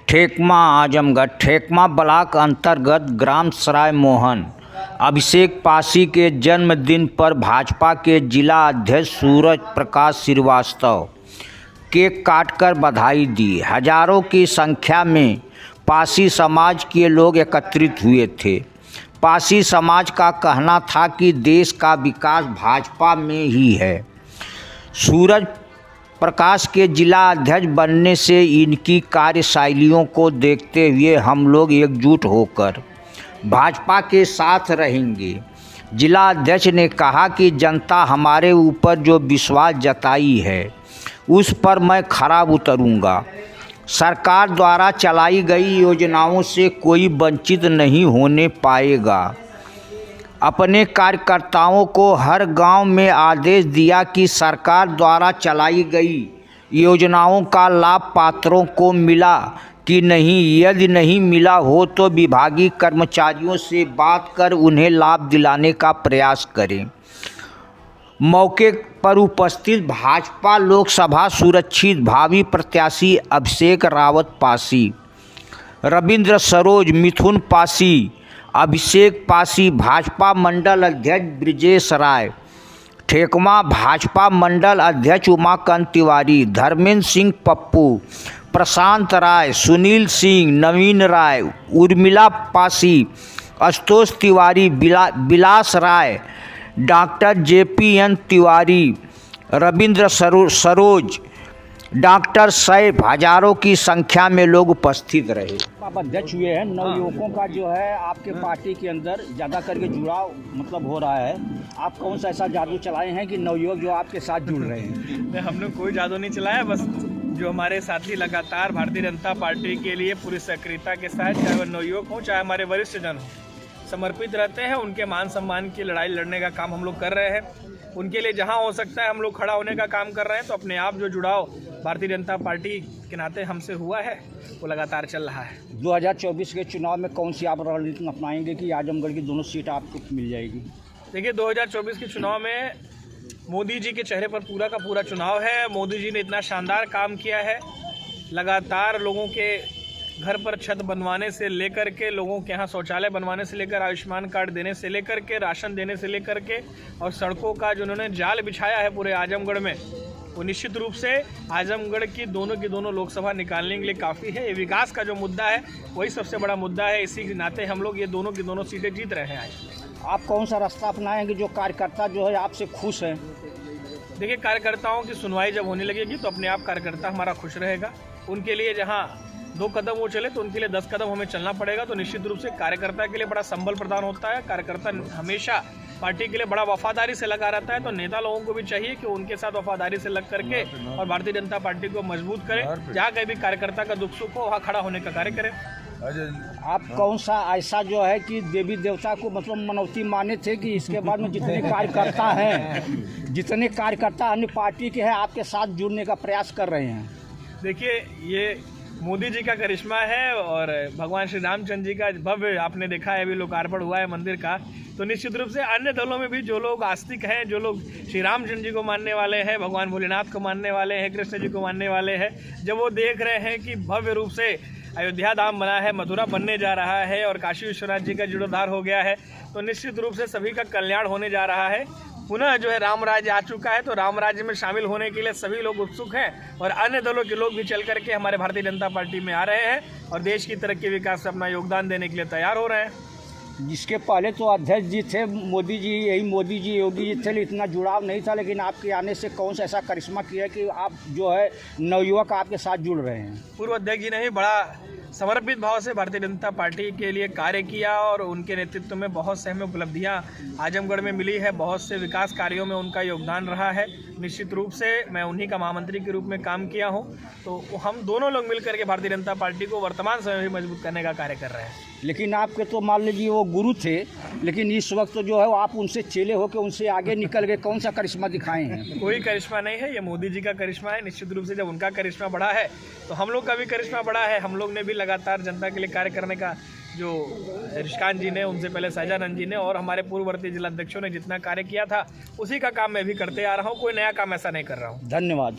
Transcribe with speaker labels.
Speaker 1: ठेकमा Azamgarh ठेकमा block अंतर्गत ग्राम सराय मोहन अभिषेक पासी के जन्मदिन पर भाजपा के जिला अध्यक्ष सूरज प्रकाश श्रीवास्तव केक काटकर बधाई दी। हजारों की संख्या में पासी समाज के लोग एकत्रित हुए थे। पासी समाज का कहना था कि देश का विकास भाजपा में ही है। सूरज प्रकाश के जिला अध्यक्ष बनने से इनकी कार्यशैलियों को देखते हुए हम लोग एकजुट होकर भाजपा के साथ रहेंगे। जिला अध्यक्ष ने कहा कि जनता हमारे ऊपर जो विश्वास जताई है उस पर मैं खरा उतरूंगा। सरकार द्वारा चलाई गई योजनाओं से कोई वंचित नहीं होने पाएगा। अपने कार्यकर्ताओं को हर गांव में आदेश दिया कि सरकार द्वारा चलाई गई योजनाओं का लाभ पात्रों को मिला कि नहीं, यदि नहीं मिला हो तो विभागीय कर्मचारियों से बात कर उन्हें लाभ दिलाने का प्रयास करें। मौके पर उपस्थित भाजपा लोकसभा सुरक्षित भावी प्रत्याशी अभिषेक रावत पासी, रविंद्र सरोज, मिथुन पासी, अभिषेक पासी, भाजपा मंडल अध्यक्ष ब्रिजेश राय, ठेकमा भाजपा मंडल अध्यक्ष Umakant Tiwari, Dharmendra Singh Pappu, Prashant Rai, Sunil Singh, Naveen Rai, Urmila Pasi, Ashutosh Tiwari, Vilas Rai, doctor JPN Tiwari, Ravindra Saroj, doctor Saif, हजारों की संख्या में लोग उपस्थित रहे।
Speaker 2: आप अध्यक्ष हुए हैं, नवयुवकों का जो है आपके पार्टी के अंदर ज़्यादा करके जुड़ाव मतलब हो रहा है। आप कौन सा ऐसा जादू चलाए हैं कि नवयुवक जो आपके साथ जुड़ रहे हैं?
Speaker 3: हमने कोई जादू नहीं चलाया, बस जो हमारे साथी लगातार भारतीय जनता पार्टी के लिए पूरी सक्रियता के साथ, चाहे वह नवयुवक हो चाहे हमारे वरिष्ठ जन हो, समर्पित रहते हैं। उनके मान सम्मान की लड़ाई लड़ने का काम हम लोग कर रहे हैं। उनके लिए जहां हो सकता है हम लोग खड़ा होने का काम कर रहे हैं। तो अपने आप जो जुड़ाव भारतीय जनता पार्टी के नाते हमसे हुआ है वो लगातार चल रहा है।
Speaker 2: 2024 के चुनाव में कौन सी आप रणनीति अपनाएंगे कि आजमगढ़ की दोनों सीट आपको मिल जाएगी?
Speaker 3: देखिए, 2024 के चुनाव में मोदी जी के चेहरे पर पूरा का पूरा चुनाव है। मोदी जी ने इतना शानदार काम किया है, लगातार लोगों के घर पर छत बनवाने से लेकर के, लोगों के यहाँ शौचालय बनवाने से लेकर, आयुष्मान कार्ड देने से लेकर के, राशन देने से लेकर के, और सड़कों का जो उन्होंने जाल बिछाया है पूरे आजमगढ़ में, वो निश्चित रूप से आजमगढ़ की दोनों लोकसभा निकालने के लिए काफ़ी है। ये विकास का जो मुद्दा है वही सबसे बड़ा मुद्दा है। इसी के नाते हम लोग ये दोनों की दोनों सीटें जीत रहे हैं आज।
Speaker 2: आप कौन सा रास्ता अपनाएंगे जो कार्यकर्ता जो है आपसे खुश हैं?
Speaker 3: देखिए, कार्यकर्ताओं की सुनवाई जब होने लगेगी तो अपने आप कार्यकर्ता हमारा खुश रहेगा। उनके लिए जहाँ 2 कदम वो चले तो उनके लिए 10 कदम हमें चलना पड़ेगा। तो निश्चित रूप से कार्यकर्ता के लिए बड़ा संबल प्रदान होता है। कार्यकर्ता हमेशा पार्टी के लिए बड़ा वफादारी से लगा रहता है। तो नेता लोगों को भी चाहिए कि उनके साथ वफादारी से लग करके और भारतीय जनता पार्टी को मजबूत करें। जहाँ कहीं भी कार्यकर्ता का दुख सुख हो वहाँ खड़ा होने का कार्य करें।
Speaker 2: आप कौन सा ऐसा जो है कि देवी देवता को मतलब मनौती माने थे कि इसके बाद में जितने कार्यकर्ता अन्य पार्टी के हैं आपके साथ जुड़ने का प्रयास कर रहे हैं?
Speaker 3: देखिए, ये मोदी जी का करिश्मा है और भगवान श्री रामचंद्र जी का भव्य आपने देखा है, अभी लोकार्पण हुआ है मंदिर का। तो निश्चित रूप से अन्य दलों में भी जो लोग आस्तिक हैं, जो लोग श्री रामचंद्र जी को मानने वाले हैं, भगवान भोलेनाथ को मानने वाले हैं, कृष्ण जी को मानने वाले हैं, जब वो देख रहे हैं कि भव्य रूप से अयोध्या धाम बना है, मथुरा बनने जा रहा है और काशी विश्वनाथ जी का जीर्णोद्धार हो गया है, तो निश्चित रूप से सभी का कल्याण होने जा रहा है। पुनः जो है राम राज्य आ चुका है। तो राम राज्य में शामिल होने के लिए सभी लोग उत्सुक हैं और अन्य दलों के लोग भी चल करके हमारे भारतीय जनता पार्टी में आ रहे हैं और देश की तरक्की विकास से अपना योगदान देने के लिए तैयार हो रहे हैं।
Speaker 2: जिसके पहले तो अध्यक्ष जी थे मोदी जी, मोदी जी योगी जी थे, इतना जुड़ाव नहीं था, लेकिन आपके आने से कौन सा ऐसा करिश्मा किया कि आप जो है नवयुवक आपके साथ जुड़ रहे हैं?
Speaker 3: पूर्व अध्यक्ष जी ने भी बड़ा समर्पित भाव से भारतीय जनता पार्टी के लिए कार्य किया और उनके नेतृत्व में बहुत से हमें उपलब्धियां आजमगढ़ में मिली है। बहुत से विकास कार्यों में उनका योगदान रहा है। निश्चित रूप से मैं उन्हीं का महामंत्री के रूप में काम किया हूं। तो हम दोनों लोग मिलकर के भारतीय जनता पार्टी को वर्तमान समय में मजबूत करने का कार्य कर रहे हैं।
Speaker 2: लेकिन आपके तो मान लीजिए वो गुरु थे, लेकिन इस वक्त तो जो है आप उनसे चेले होकर उनसे आगे निकल गए। कौन सा करिश्मा दिखाए हैं?
Speaker 3: कोई करिश्मा नहीं है, ये मोदी जी का करिश्मा है। निश्चित रूप से जब उनका करिश्मा बढ़ा है तो हम लोग का भी करिश्मा बढ़ा है। हम लोग ने भी लगातार जनता के लिए कार्य करने का, जो ऋषिकांत जी ने, उनसे पहले सहजानंद जी ने और हमारे पूर्ववर्ती जिलाध्यक्षों ने जितना कार्य किया था उसी का काम मैं भी करते आ रहा हूँ। कोई नया काम ऐसा नहीं कर रहा हूँ।
Speaker 2: धन्यवाद।